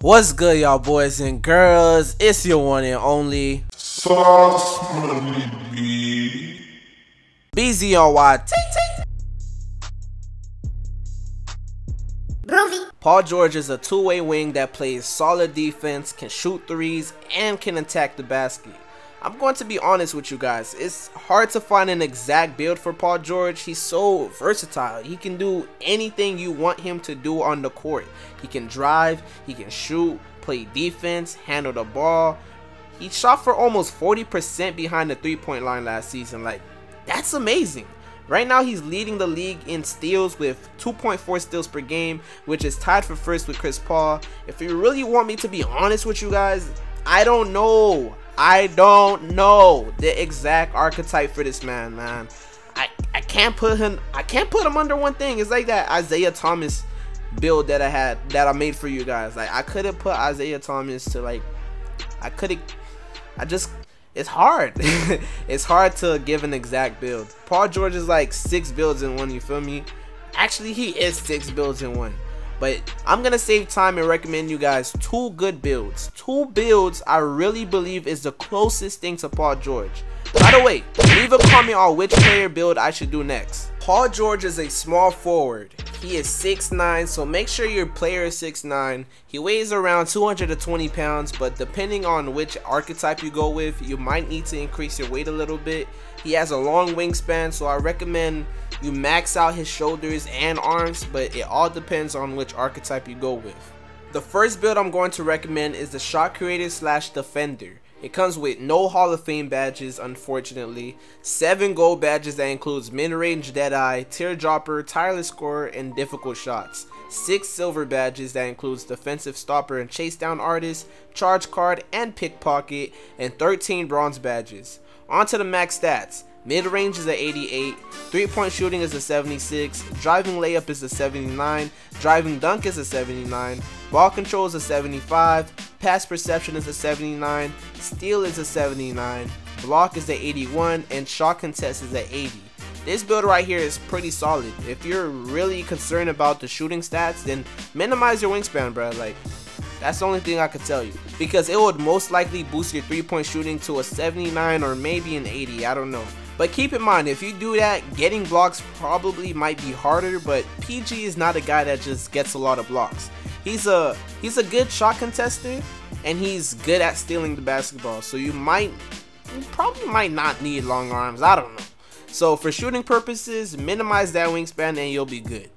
What's good, y'all boys and girls? It's your one and only Sauce Money B. BZRY. Paul George is a two-way wing that plays solid defense, can shoot threes, and can attack the basket. I'm going to be honest with you guys, it's hard to find an exact build for Paul George. He's so versatile. He can do anything you want him to do on the court. He can drive, he can shoot, play defense, handle the ball. He shot for almost 40% behind the three-point line last season. Like, that's amazing. Right now, he's leading the league in steals with 2.4 steals per game, which is tied for first with Chris Paul. If you really want me to be honest with you guys, I don't know the exact archetype for this man, I can't put him under one thing. It's like that Isaiah Thomas build that I made for you guys. Like, I couldn't put Isaiah Thomas to, like, it's hard. It's hard to give an exact build. Paul George is like 6 builds in one, you feel me? Actually, he is 6 builds in one. But I'm gonna save time and recommend you guys 2 good builds. 2 builds I really believe is the closest thing to Paul George. By the way, leave a comment on which player build I should do next. Paul George is a small forward. He is 6'9", so make sure your player is 6'9". He weighs around 220 pounds, but depending on which archetype you go with, you might need to increase your weight a little bit. He has a long wingspan, so I recommend you max out his shoulders and arms, but it all depends on which archetype you go with. The first build I'm going to recommend is the shot creator / defender. It comes with no Hall of Fame badges, unfortunately, 7 gold badges that includes mid-range deadeye, teardropper, tireless scorer, and difficult shots, 6 silver badges that includes defensive stopper and chase down artist, charge card, and pickpocket, and 13 bronze badges. On to the max stats. Mid-range is a 88, 3-point shooting is a 76, driving layup is a 79, driving dunk is a 79, ball control is a 75, pass perception is a 79, steal is a 79, block is a 81, and shot contest is a 80. This build right here is pretty solid. If you're really concerned about the shooting stats, then minimize your wingspan, bro. Like, that's the only thing I could tell you, because it would most likely boost your 3-point shooting to a 79 or maybe an 80, I don't know. But keep in mind, if you do that, getting blocks probably might be harder, but PG is not a guy that just gets a lot of blocks. He's a good shot contester, and he's good at stealing the basketball, so you probably might not need long arms, I don't know. So for shooting purposes, minimize that wingspan and you'll be good.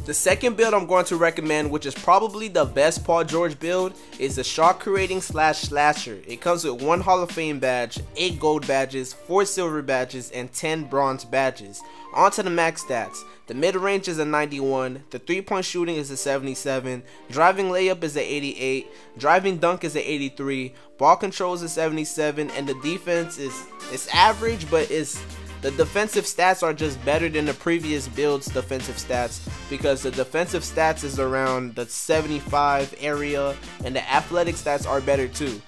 The second build I'm going to recommend, which is probably the best Paul George build, is the shot creating / slasher. It comes with 1 Hall of Fame badge, 8 gold badges, 4 silver badges, and 10 bronze badges. On to the max stats. The mid-range is a 91, the 3-point shooting is a 77, driving layup is a 88, driving dunk is a 83, ball control is a 77, and the defense is average, but the defensive stats are just better than the previous build's defensive stats, because the defensive stats is around the 75 area and the athletic stats are better too.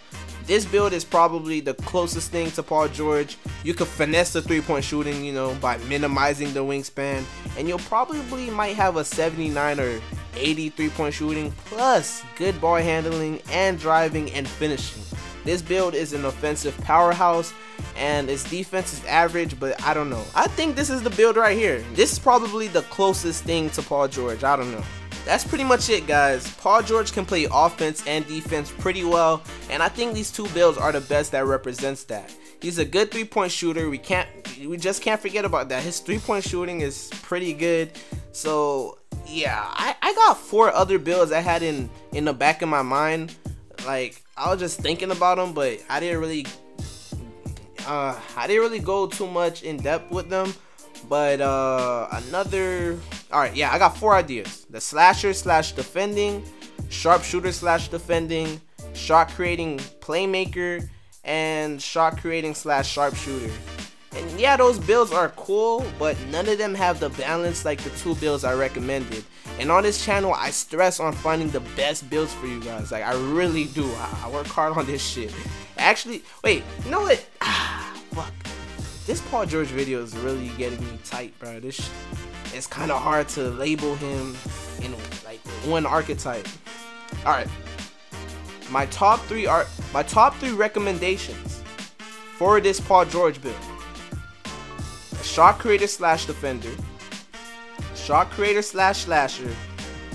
This build is probably the closest thing to Paul George. You could finesse the 3-point shooting, you know, by minimizing the wingspan, and you'll probably might have a 79 or 80 3-point shooting, plus good ball handling and driving and finishing. This build is an offensive powerhouse, and its defense is average, but I don't know. I think this is the build right here. This is probably the closest thing to Paul George. I don't know. That's pretty much it, guys. Paul George can play offense and defense pretty well, and I think these 2 builds are the best that represents that. He's a good 3-point shooter. We just can't forget about that. His 3-point shooting is pretty good. So yeah, I got 4 other builds I had in the back of my mind. Like, I was just thinking about them, but I didn't really go too much in depth with them. But alright, yeah, I got 4 ideas: the slasher / defending, sharpshooter / defending, shot creating playmaker, and shot creating / sharpshooter. And yeah, those builds are cool, but none of them have the balance like the 2 builds I recommended. And on this channel, I stress on finding the best builds for you guys. Like, I really do. I work hard on this shit. Actually, wait, you know what? Fuck. This Paul George video is really getting me tight, bro. It's kind of hard to label him in like one archetype. Alright, my top three recommendations for this Paul George build: a shot creator slash defender, shot creator slash slasher,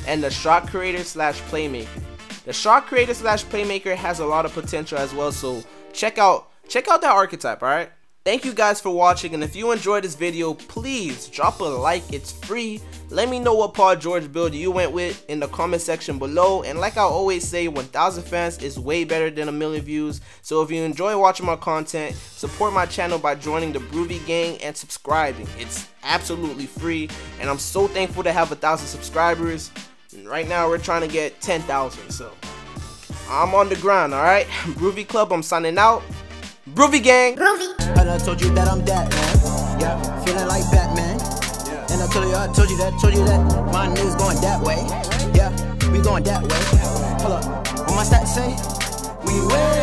and the shot creator slash playmaker. The shot creator slash playmaker has a lot of potential as well, so check out that archetype. Alright, thank you guys for watching, and if you enjoyed this video, please drop a like. It's free. Let me know what Paul George build you went with in the comment section below, and like I always say, 1,000 fans is way better than 1,000,000 views. So if you enjoy watching my content, support my channel by joining the Broovy gang and subscribing. It's absolutely free, and I'm so thankful to have 1,000 subscribers. And right now we're trying to get 10,000, so I'm on the grind. Alright, Broovy Club, I'm signing out. Broovy gang. Broovy. I done told you that I'm that man. Yeah, feeling like Batman. Yeah. And I told you that my niggas going that way. Yeah, we going that way. Hold up, what my stats say? We way